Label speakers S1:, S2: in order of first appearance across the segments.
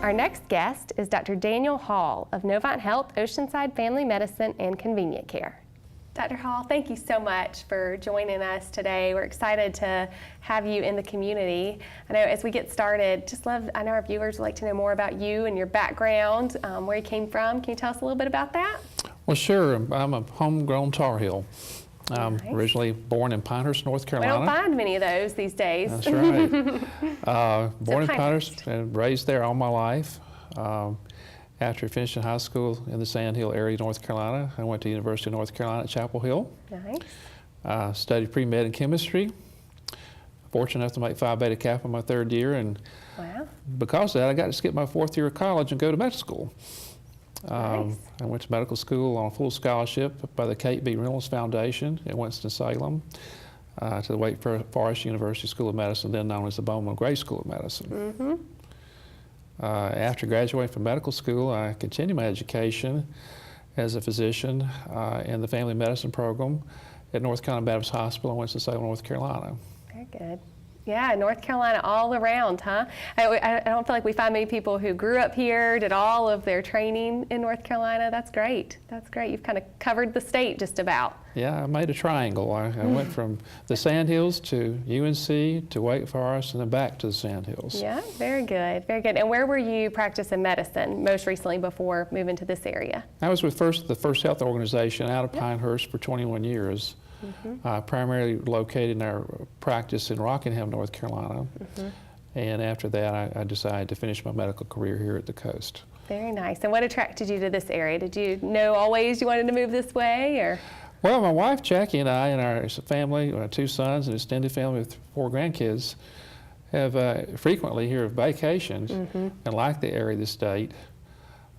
S1: Our next guest is Dr. Daniel Hall of Novant Health, Oceanside Family Medicine and Convenient Care. Dr. Hall, thank you so much for joining us today. We're excited to have you in the community. I know as we get started, I know our viewers would like to know more about you and your background, where you came from. Can you tell us a little bit about that?
S2: Well, sure. I'm a homegrown Tar Heel. I'm
S1: Nice.
S2: Originally born in Pinehurst, North
S1: We
S2: Carolina.
S1: don't find many of those these days.
S2: That's right. Born in
S1: Pinehurst.
S2: Pinehurst and raised there all my life. After finishing high school in the Sand Hill area, North Carolina, I went to the University of North Carolina at Chapel Hill.
S1: Nice.
S2: Studied pre-med and chemistry. Fortunate enough to make Phi Beta Kappa my third year, and
S1: Wow.
S2: because of that, I got to skip my fourth year of college and go to medical school.
S1: Nice.
S2: I went to medical school on a full scholarship by the Kate B. Reynolds Foundation in Winston-Salem to the Wake Forest University School of Medicine, then known as the Bowman Gray School of Medicine.
S1: Mm-hmm.
S2: After graduating from medical school, I continued my education as a physician in the family medicine program at North Carolina Baptist Hospital in Winston-Salem, North Carolina.
S1: Very good. Yeah, North Carolina all around, huh? I don't feel like we find many people who grew up here, did all of their training in North Carolina. That's great. That's great. You've kind of covered the state just about.
S2: Yeah, I made a triangle. I went from the Sand Hills to UNC to Wake Forest and then back to the Sand Hills.
S1: Yeah, very good, very good. And where were you practicing medicine most recently before moving to this area?
S2: I was with the First Health Organization out of Pinehurst for 21 years. Primarily located in our practice in Rockingham, North Carolina. And after that, I decided to finish my medical career here at the coast.
S1: Very nice. And what attracted you to this area? Did you know always you wanted to move this way, or?
S2: Well, my wife Jackie and I and our family, our two sons and extended family with 4 grandkids, have frequently here vacations and like the area of the state.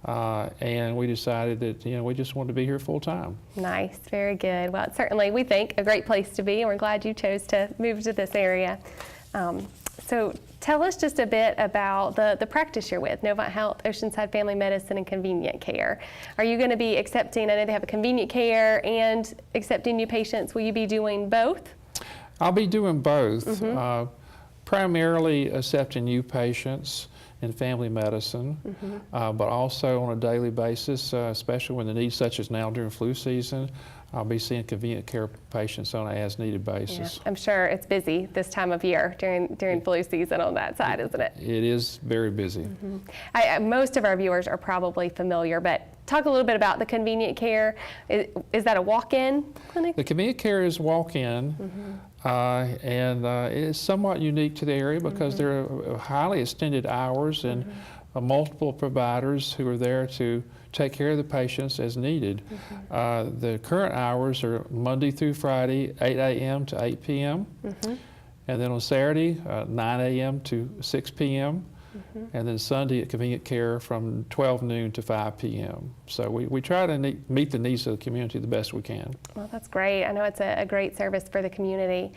S2: And we decided that, we just wanted to be here full time. Nice,
S1: very good. Well, it's certainly, we think, a great place to be, and we're glad you chose to move to this area. So tell us just a bit about the practice you're with, Novant Health, Oceanside Family Medicine and Convenient Care. Are you going to be accepting, I know they have a convenient care and accepting new patients, will you be doing both?
S2: I'll be doing both, primarily accepting new patients in family medicine, but also on a daily basis, especially when the needs such as now during flu season, I'll be seeing convenient care patients on an as-needed basis.
S1: Yeah, I'm sure it's busy this time of year during flu season on that side, isn't it?
S2: It is very busy.
S1: Most of our viewers are probably familiar, but talk a little bit about the convenient care. Is that a walk-in clinic?
S2: The convenient care is walk-in, and it's somewhat unique to the area because there are highly extended hours and multiple providers who are there to take care of the patients as needed. The current hours are Monday through Friday, 8 a.m. to 8 p.m. And then on Saturday, 9 a.m. to 6 p.m. And then Sunday at convenient care from 12 noon to 5 p.m. So we try to meet the needs of the community the best we can.
S1: Well, that's great. I know it's a great service for the community.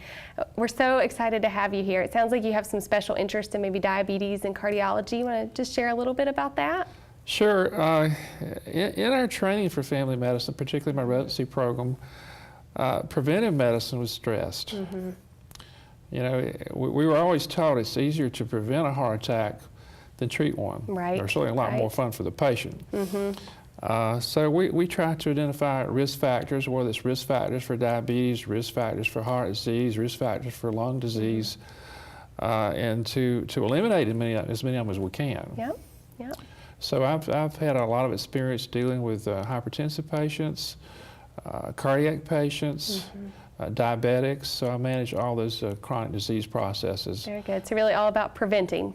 S1: We're so excited to have you here. It sounds like you have some special interest in maybe diabetes and cardiology. You want to just share a little bit about that?
S2: Sure. In our training for family medicine, particularly my residency program, preventive medicine was stressed. We were always taught it's easier to prevent a heart attack than treat one.
S1: Right.
S2: There's certainly a lot more fun for the patient. So we try to identify risk factors, whether it's risk factors for diabetes, risk factors for heart disease, risk factors for lung disease, and to eliminate as many of them as we can.
S1: Yep. Yep.
S2: So I've had a lot of experience dealing with hypertensive patients, cardiac patients, diabetics, so I manage all those chronic disease processes.
S1: Very good. So really all about preventing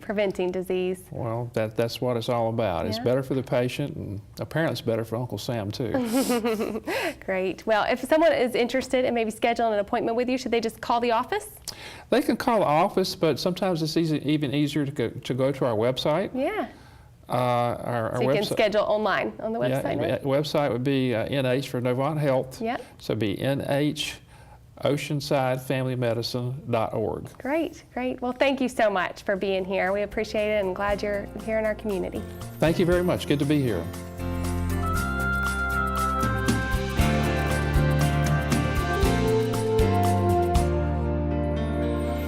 S1: disease.
S2: Well, that's what it's all about. It's better for the patient, and apparently it's better for Uncle Sam too.
S1: Great. Well, if someone is interested in maybe scheduling an appointment with you, should they just call the office?
S2: They can call the office, but sometimes it's even easier to go to our website.
S1: Yeah.
S2: Our
S1: so you can schedule online on the website.
S2: Yeah, website would be NH for Novant Health.
S1: Yep.
S2: So it'd be NH OceansideFamilyMedicine.org.
S1: Great, great. Well, thank you so much for being here. We appreciate it and glad you're here in our community.
S2: Thank you very much. Good to be here.